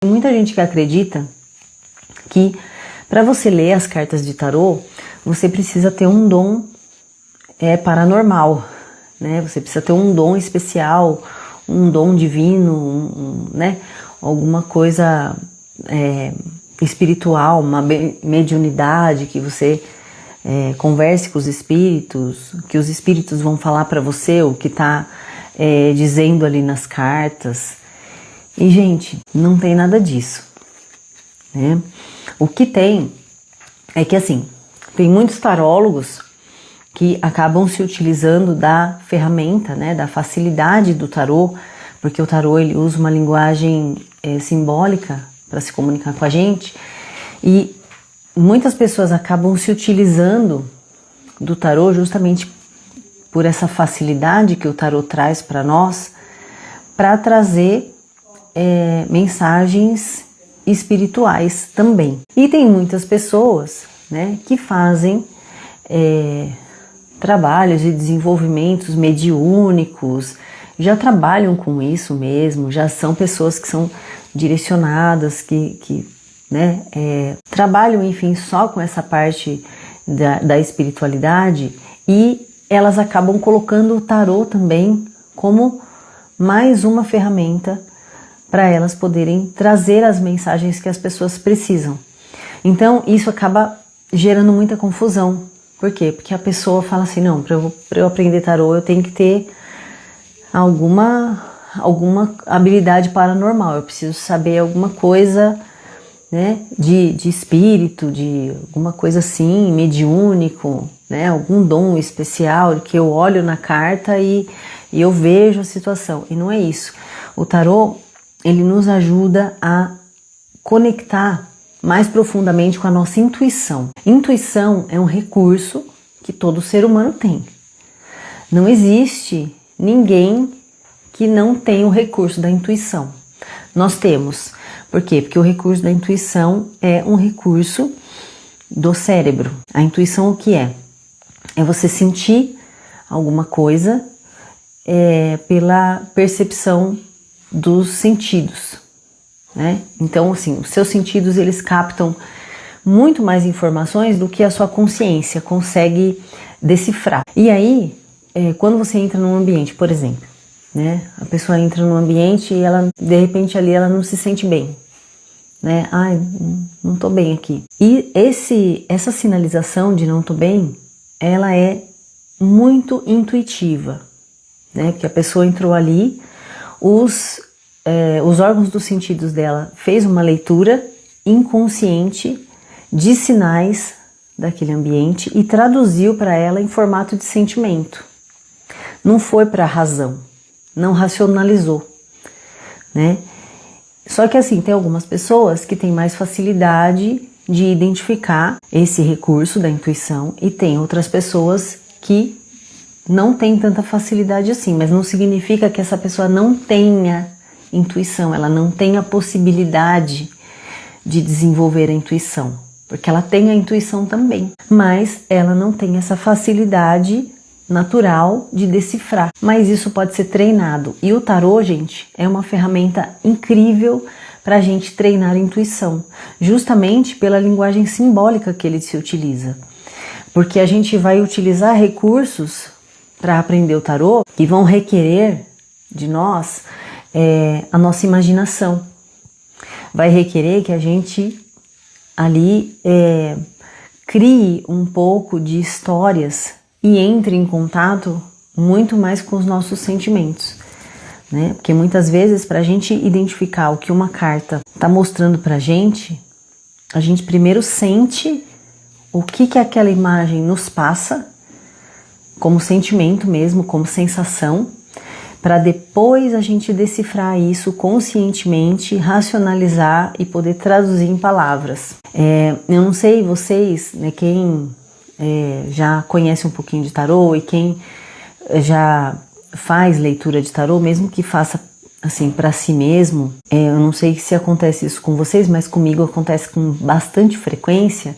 Tem muita gente que acredita que para você ler as cartas de tarô, você precisa ter um dom paranormal, né? Você precisa ter um dom especial, um dom divino, né? Alguma coisa espiritual, uma mediunidade, que você converse com os espíritos, que os espíritos vão falar para você o que está dizendo ali nas cartas. E, gente, não tem nada disso, né? O que tem é que, assim, tem muitos tarólogos que acabam se utilizando da ferramenta, né, da facilidade do tarô, porque o tarô ele usa uma linguagem simbólica para se comunicar com a gente, e muitas pessoas acabam se utilizando do tarô justamente por essa facilidade que o tarô traz para nós, para trazer mensagens espirituais também. E tem muitas pessoas, né, que fazem trabalhos de desenvolvimentos mediúnicos, já trabalham com isso mesmo, já são pessoas que são direcionadas, que trabalham, enfim, só com essa parte da espiritualidade, e elas acabam colocando o tarô também como mais uma ferramenta para elas poderem trazer as mensagens que as pessoas precisam. Então isso acaba gerando muita confusão. Por quê? Porque a pessoa fala assim, não, para eu aprender tarô eu tenho que ter alguma habilidade paranormal, eu preciso saber alguma coisa, né, de espírito, de alguma coisa assim, mediúnico, né, algum dom especial que eu olho na carta e eu vejo a situação. E não é isso. O tarô, ele nos ajuda a conectar mais profundamente com a nossa intuição. Intuição é um recurso que todo ser humano tem. Não existe ninguém que não tem o recurso da intuição. Nós temos. Por quê? Porque o recurso da intuição é um recurso do cérebro. A intuição o que é? É você sentir alguma coisa pela percepção dos sentidos, né? Então, assim, os seus sentidos, eles captam muito mais informações do que a sua consciência consegue decifrar. E aí, quando você entra num ambiente, por exemplo, né? A pessoa entra num ambiente e ela, de repente, ali ela não se sente bem, né? Ai, não tô bem aqui. E essa sinalização de não tô bem, ela é muito intuitiva, né? Porque a pessoa entrou ali, os órgãos dos sentidos dela fez uma leitura inconsciente de sinais daquele ambiente e traduziu para ela em formato de sentimento. Não foi para a razão, não racionalizou, né? Só que assim, tem algumas pessoas que têm mais facilidade de identificar esse recurso da intuição e tem outras pessoas que não têm tanta facilidade assim, mas não significa que essa pessoa não tenha intuição, ela não tem a possibilidade de desenvolver a intuição, porque ela tem a intuição também, mas ela não tem essa facilidade natural de decifrar, mas isso pode ser treinado. E o tarô, gente, é uma ferramenta incrível para a gente treinar a intuição, justamente pela linguagem simbólica que ele se utiliza, porque a gente vai utilizar recursos para aprender o tarô que vão requerer de nós a nossa imaginação, vai requerer que a gente ali crie um pouco de histórias e entre em contato muito mais com os nossos sentimentos, né? Porque muitas vezes, para a gente identificar o que uma carta está mostrando para a gente primeiro sente o que aquela imagem nos passa, como sentimento mesmo, como sensação, para depois a gente decifrar isso conscientemente, racionalizar e poder traduzir em palavras. Eu não sei vocês, né, quem já conhece um pouquinho de tarô e quem já faz leitura de tarô, mesmo que faça assim para si mesmo, eu não sei se acontece isso com vocês, mas comigo acontece com bastante frequência,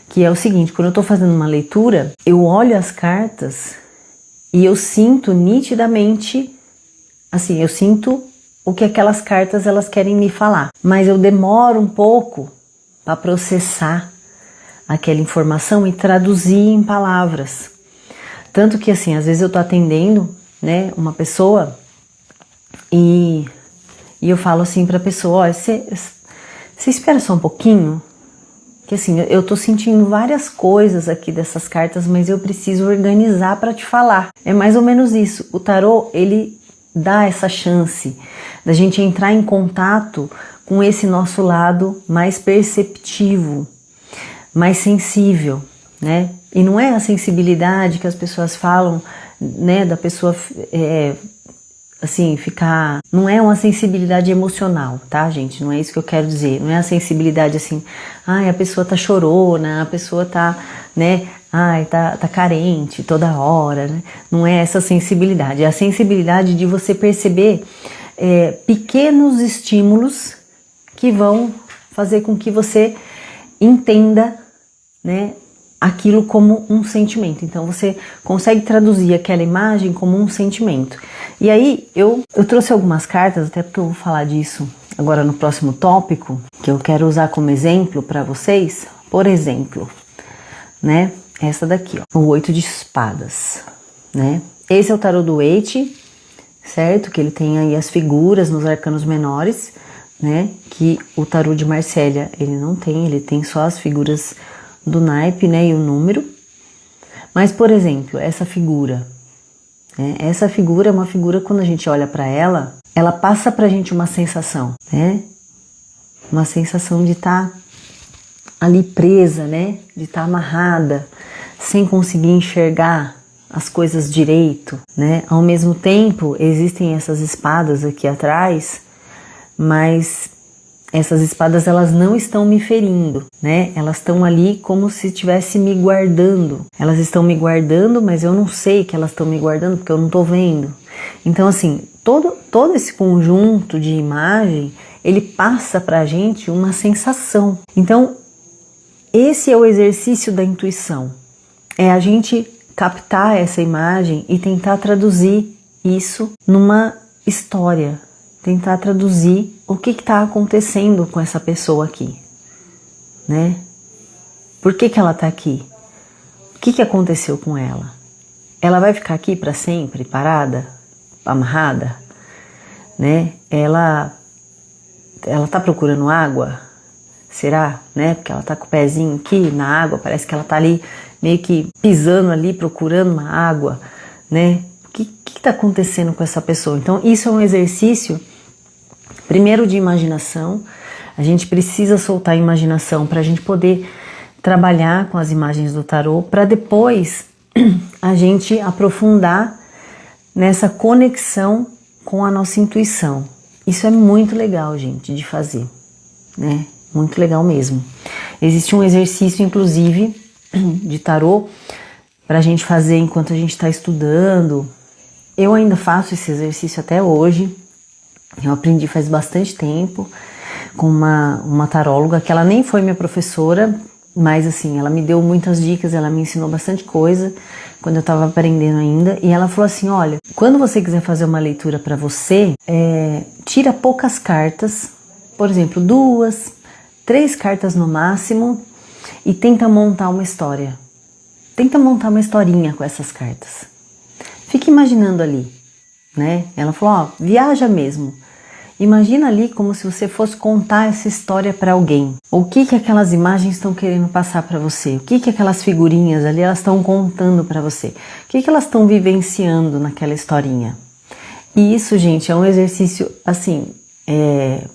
que é o seguinte: quando eu estou fazendo uma leitura, eu olho as cartas e eu sinto nitidamente, assim, eu sinto o que aquelas cartas elas querem me falar, mas eu demoro um pouco para processar aquela informação e traduzir em palavras. Tanto que assim, às vezes eu tô atendendo, né, uma pessoa e eu falo assim para a pessoa, olha, você espera só um pouquinho, que assim, eu tô sentindo várias coisas aqui dessas cartas, mas eu preciso organizar para te falar. É mais ou menos isso. O tarô, ele dá essa chance da gente entrar em contato com esse nosso lado mais perceptivo, mais sensível, né? E não é a sensibilidade que as pessoas falam, né, da pessoa assim, ficar... Não é uma sensibilidade emocional, tá, gente? Não é isso que eu quero dizer. Não é a sensibilidade assim, ai, a pessoa tá chorona, a pessoa tá, né, ai, tá carente toda hora, né? Não é essa sensibilidade. É a sensibilidade de você perceber pequenos estímulos que vão fazer com que você entenda, né, aquilo como um sentimento. Então você consegue traduzir aquela imagem como um sentimento. E aí eu trouxe algumas cartas, até porque eu vou falar disso agora no próximo tópico, que eu quero usar como exemplo para vocês. Por exemplo, né, essa daqui, ó, o 8 de espadas, né? Esse é o tarô do Waite, certo? Que ele tem aí as figuras nos arcanos menores, né? Que o tarô de Marsella ele não tem, ele tem só as figuras do naipe, né, e o número. Mas, por exemplo, essa figura, né, essa figura é uma figura, quando a gente olha para ela, ela passa pra gente uma sensação, né, uma sensação de estar ali presa, né, de estar amarrada, sem conseguir enxergar as coisas direito, né. Ao mesmo tempo, existem essas espadas aqui atrás, mas essas espadas elas não estão me ferindo, né? Elas estão ali como se estivesse me guardando. Elas estão me guardando, mas eu não sei que elas estão me guardando porque eu não estou vendo. Então assim, todo esse conjunto de imagem, ele passa para a gente uma sensação. Então esse é o exercício da intuição. É a gente captar essa imagem e tentar traduzir isso numa história. Tentar traduzir o que está acontecendo com essa pessoa aqui, né? Por que ela está aqui? O que aconteceu com ela? Ela vai ficar aqui para sempre, parada, amarrada, né? Ela está procurando água? Será, né? Porque ela está com o pezinho aqui na água, parece que ela está ali meio que pisando ali, procurando uma água, né? O que está acontecendo com essa pessoa? Então, isso é um exercício... Primeiro de imaginação, a gente precisa soltar a imaginação para a gente poder trabalhar com as imagens do tarô, para depois a gente aprofundar nessa conexão com a nossa intuição. Isso é muito legal, gente, de fazer, né? Muito legal mesmo. Existe um exercício, inclusive, de tarô para a gente fazer enquanto a gente está estudando. Eu ainda faço esse exercício até hoje. Eu aprendi faz bastante tempo com uma taróloga, que ela nem foi minha professora, mas assim, ela me deu muitas dicas, ela me ensinou bastante coisa quando eu estava aprendendo ainda, e ela falou assim, olha, quando você quiser fazer uma leitura para você, tira poucas cartas, por exemplo, 2, 3 cartas no máximo, e tenta montar uma história. Tenta montar uma historinha com essas cartas. Fica imaginando ali, né? Ela falou, ó, viaja mesmo. Imagina ali como se você fosse contar essa história para alguém. O que aquelas imagens estão querendo passar para você? O que aquelas figurinhas ali elas estão contando para você? O que elas estão vivenciando naquela historinha? E isso, gente, é um exercício, assim,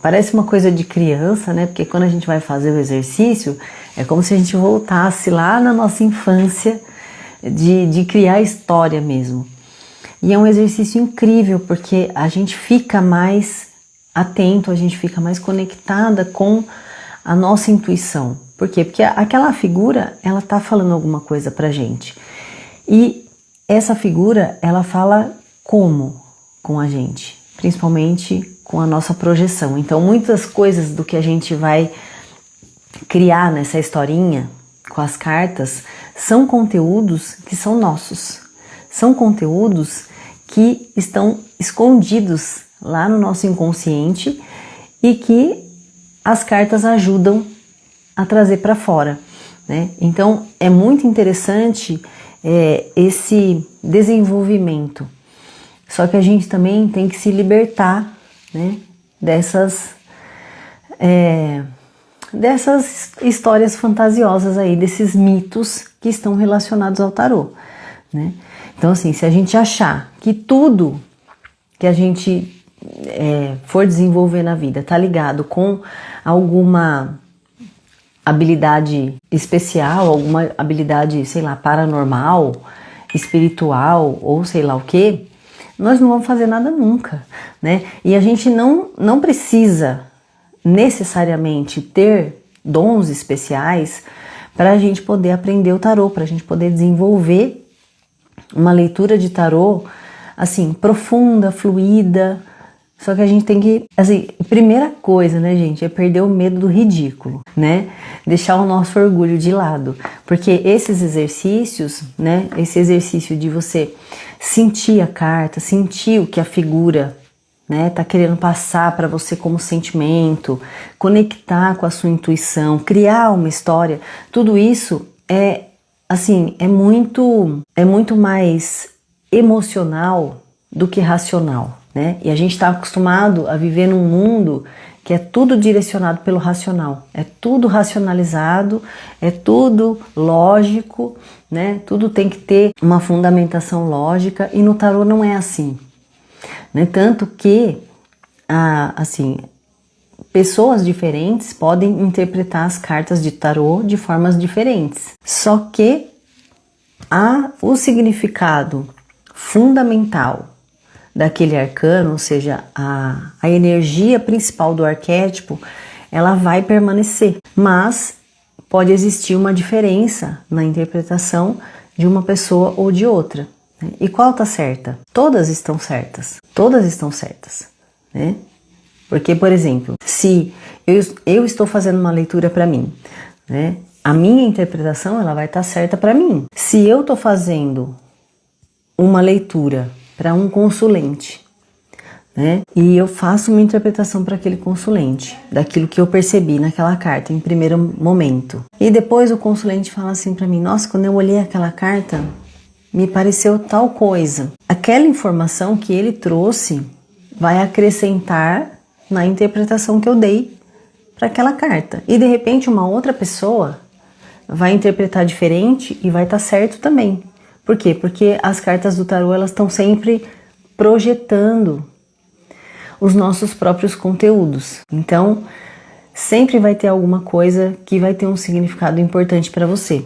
parece uma coisa de criança, né? Porque quando a gente vai fazer o exercício, é como se a gente voltasse lá na nossa infância de criar história mesmo. E é um exercício incrível, porque a gente fica mais atento, a gente fica mais conectada com a nossa intuição. Por quê? Porque aquela figura, ela tá falando alguma coisa pra gente. E essa figura, ela fala como com a gente? Principalmente com a nossa projeção. Então, muitas coisas do que a gente vai criar nessa historinha com as cartas são conteúdos que são nossos. São conteúdos que estão escondidos lá no nosso inconsciente e que as cartas ajudam a trazer para fora, né? Então é muito interessante esse desenvolvimento. Só que a gente também tem que se libertar, né, dessas histórias fantasiosas aí, desses mitos que estão relacionados ao tarô, né? Então assim, se a gente achar que tudo que a gente for desenvolver na vida tá ligado com alguma habilidade especial, alguma habilidade, sei lá, paranormal, espiritual ou sei lá o que, nós não vamos fazer nada nunca, né? E a gente não precisa necessariamente ter dons especiais para a gente poder aprender o tarô, para a gente poder desenvolver uma leitura de tarô assim, profunda, fluida. Só que a gente tem que, assim, primeira coisa, né, gente, é perder o medo do ridículo, né? Deixar o nosso orgulho de lado. Porque esses exercícios, né, esse exercício de você sentir a carta, sentir o que a figura, né, tá querendo passar para você como sentimento, conectar com a sua intuição, criar uma história, tudo isso é muito mais emocional do que racional, né? E a gente está acostumado a viver num mundo que é tudo direcionado pelo racional, é tudo racionalizado, é tudo lógico, né? Tudo tem que ter uma fundamentação lógica e no tarô não é assim, né? Tanto que, assim, pessoas diferentes podem interpretar as cartas de tarô de formas diferentes, só que o significado fundamental daquele arcano, ou seja, a energia principal do arquétipo, ela vai permanecer, mas pode existir uma diferença na interpretação de uma pessoa ou de outra, né? E qual tá certa? Todas estão certas, né? Porque, por exemplo, se eu estou fazendo uma leitura para mim, né? A minha interpretação ela vai estar certa para mim. Se eu estou fazendo uma leitura para um consulente, né? E eu faço uma interpretação para aquele consulente, daquilo que eu percebi naquela carta em primeiro momento. E depois o consulente fala assim para mim: nossa, quando eu olhei aquela carta, me pareceu tal coisa. Aquela informação que ele trouxe vai acrescentar na interpretação que eu dei para aquela carta. E de repente uma outra pessoa vai interpretar diferente e vai estar certo também. Por quê? Porque as cartas do tarô elas estão sempre projetando os nossos próprios conteúdos. Então, sempre vai ter alguma coisa que vai ter um significado importante para você.